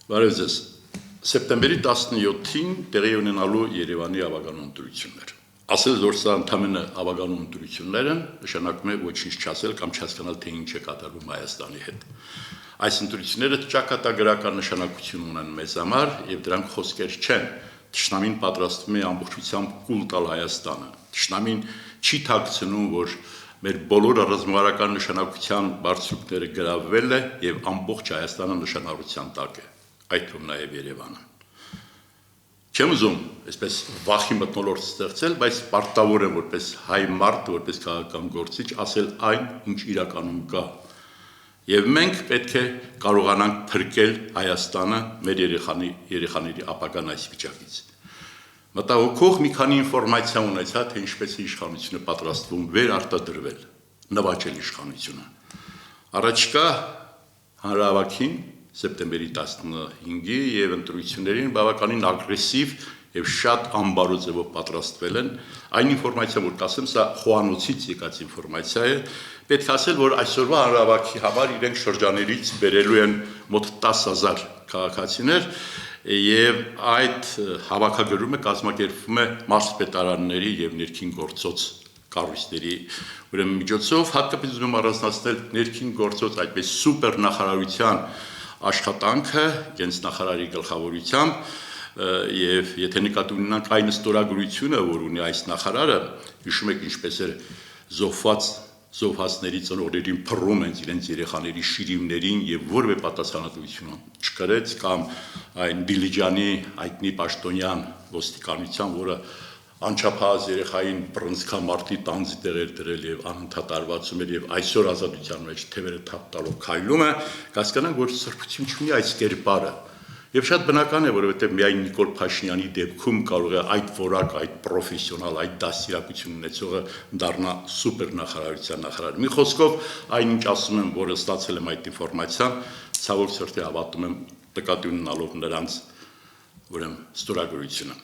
Բարև ձեզ։ Սեպտեմբերի 17-ին տեղի ունենալու Երևանի ավագանու ընտրություններ։ Ասել որ սա ընդամենը ավագանու ընտրություններ են, նշանակում է ոչինչ չասել կամ չհասկանալ թե ինչ է կատարվում Հայաստանի հետ։ Այս ընտրությունները ճակատագրական նշանակություն ունեն մեզ համար եւ դրանք խոսքեր չեն։ Թշնամին պատրաստվում է ամբողջությամբ կուլ տալ Հայաստանը։ Թշնամին չի թաքցնում, որ մեր բոլոր ռազմավարական նշանակության բարձրությունները գրավվել է եւ ամբողջ Հայաստանը նշանառության տակ է։ Այդ թվում նաև Երևանը։ Չեմ ուզում այսպես վախի մթնոլորտ ստեղծել, բայց պարտավոր եմ որպես հայ մարդ, որպես քաղաքական գործիչ ասել այն, ինչ իրականում կա։ Եվ մենք պետք է կարողանանք փրկել Հայաստանը մեր երեխաների ապագան այս վիճակից։ Մտահոգող մի քանի ինֆորմացիա ունեցա, թե ինչպես է իշխանությունը պատրաստվում վերարտադրվել, նվաճել իշխանությունը։ Առաջկա հանրահավաքին սեպտեմբերի 15-ի եւ ընտրություններին բավականին ագրեսիվ եւ շատ անբարո ձևով պատրաստվել են։ Այն ինֆորմացիա, որ կասեմ, սա խոհանոցից եկած ինֆորմացիա է։ Պետք է ասել, որ այսօրվա հանրահավաքի համար իրենք շրջաներից բերելու են մոտ 10,000 քաղաքացիներ եւ այդ հավաքագրումը կազմակերպվում է մարզպետարանների եւ ներքին գործոց կառույցների ուրեմն միջոցով, հատկապես ուզում առանձնացնել ներքին գործոց այդպես սուպեր նախարարության աշխատանքը գենսնախարարի գլխավորությամբ եւ եթե նկատի ունենանք այն ստորագրությունը, որ ունի այս նախարարը, հիշում եք ինչպես էր զոհվածների ծնողներին փռում են իրենց երեխաների շիրիմներին եւ որևէ պատասխանատվություն չկրեց կամ այն Դիլիջանի հայտնի պաշտոնյան ոստիկանության, որը անչափահաս երեխային բռնցքամարտի տանձի տեղեր դրել եւ անընդհատ արվածում էր եւ այսօր ազատության մեջ թևերը թափ տալով քայլում է, կհասկանանք, որ սրբություն չունի այս կերպարը։ Եվ շատ բնական է, որովհետեւ միայն Նիկոլ Փաշինյանի դեպքում կարող է այդ որակ, այդ պրոֆեսիոնալ, այդ դաստիարակություն ունեցողը դառնա սուպեր նախարարության նախարար։ Մի խոսքով, այնինչ ասում եմ, որ ստացել եմ այդ ինֆորմացիան, ցավոք սրտի հավատում եմ նկատի ունենալով նրանց ուրեմն ստորագրությունը։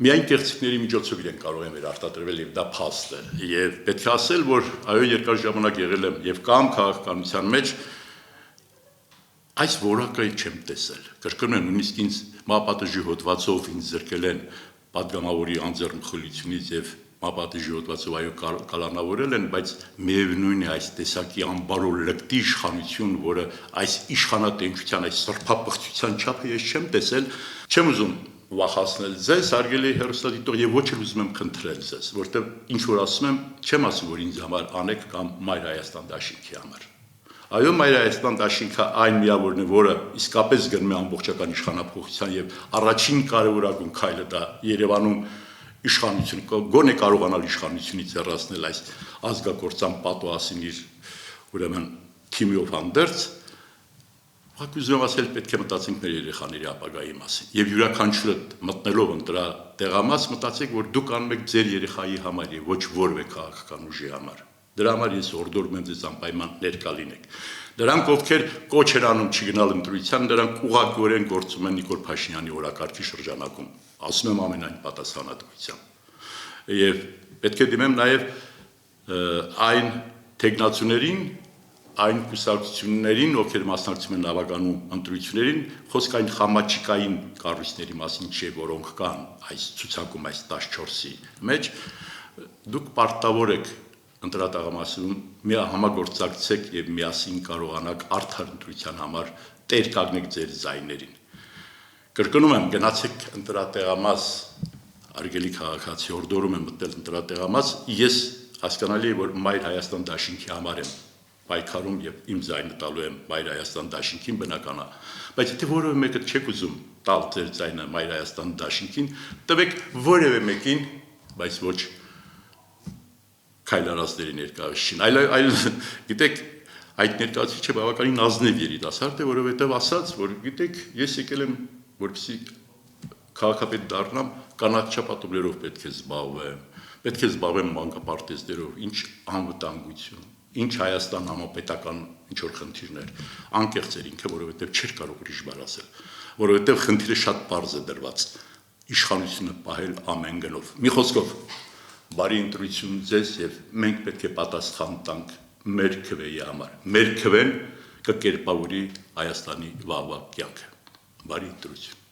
Միայն կեղծիքների միջոցով իրենք կարող են վերարտադրվել եւ դա փաստ է։ Եվ պետք է ասել, որ այո երկար ժամանակ եղել եմ եւ կամ քաղաքականության մեջ այս որակը չեմ տեսել։ Կրկնում եմ, նույնիսկ ինձ մապատժի հոդվածով ինձ զրկել են падգամավորի անձեռնխորությունից եւ մապատժի հոդվածով այո կալանավորել են, բայց միևնույն է այս տեսակի անբարո լկտի իշխանություն, որը այս իշխանատենչության, այս սրբապղծության չափը ես չեմ տեսել, չեմ ուզում վախացնել ձեզ, հարգելի հեռուստադիտող, եւ ոչ էլ ուզում եմ խնդրել ձեզ, որտեղ ինչ որ ասում եմ, չեմ ասում, որ ինձ համար անեք կամ Մայր Հայաստան դաշինքի համար։ Այո, Մայր Հայաստան դաշինքը այն միավորն է, որը իսկապես գնում է ամբողջական իշխանափոխության եւ առաջին կարևորագույն քայլը դա Երևանում իշխանություն գոնե կարողանալ իշխանությունից հեռացնել այս ազգակործան պատոհասին իր ուրեմն թիմիով հանդերձ։ Ուզում եմ ասել, պետք է մտածենք մեր երեխաների ապագայի մասին։ Եվ յուրաքանչյուրը մտնելով ընտրա տեղամաս մտածեք, որ դուք անում եք ձեր երեխայի համար եւ ոչ որևէ քաղաքական ուժի համար։ Դրա համար ես օրդորում եմ ձեզ անպայման ներկա լինեք։ Դրանք, ովքեր կոչ են անում չգնալ ընտրության, դրանք ուղղակիորեն գործում են Նիկոլ Փաշինյանի օրակարգի շրջանակում։ Ասում եմ ամենայն պատասխանատվությամբ։ Եվ պետք է դիմեմ նաեւ այն տեխնացուներին, այն կուսակցություններին, ովքեր մասնակցում են ավագանու ընտրություններին, խոսք այն խամաչիկային կառույցների մասին չէ, որոնք կան այս ցուցակում, այս 14-ի մեջ, դուք պարտավոր եք ընտրատաղամասում համագործակցեք եւ միասին կարողանաք արդար ընտրության համար տեր կանգնեք ձեր ձայներին։ Կրկնում եմ, գնացեք ընտրատեղամաս, արգելի քաղաքացի, օրդորում եմ մտնել ընտրատեղամաս, ես հասկանալի է, որ Մայր Հայաստան դաշինքի համար եմ պայքարում եւ իմ ձայնը տալու եմ Մայր Հայաստան դաշինքին բնական է, բայց եթե որևէ մեկը չեք ուզում տալ ձեր ձայնը Մայր Հայաստան դաշինքին, տվեք որևէ մեկին, բայց ոչ քայլարածների ներկայացուցիչին։ Այլ գիտեք, այդ ներկայացուցիչը բավականին ազնիվ երիտասարդ է, որովհետեւ ասաց, որ գիտեք, ես եկել եմ, որպեսզի քաղաքապետ դառնամ, կանաչ չապատումներով պետք է զբաղվեմ, պետք է զբաղվեմ մանկապարտեզներով, ինչ անվտանգություն, ինչ Հայաստան համապետական ինչ որ խնդիրներ, անկեղծ էր ինքը, որովհետև չէր կարող ուրիշ բառ ասել, որովհետև խնդիրը շատ պարզ է դրված, իշխանությունը պահել ամեն գնով։ Մի խոսքով, բարի ընտրություն ձեզ եւ մենք պետք է պատասխան տանք մեր քվեի համար։ Մեր քվեն կկերպավորի Հայաստանի վաղվա կյանքը։ Բարի ընտրություն։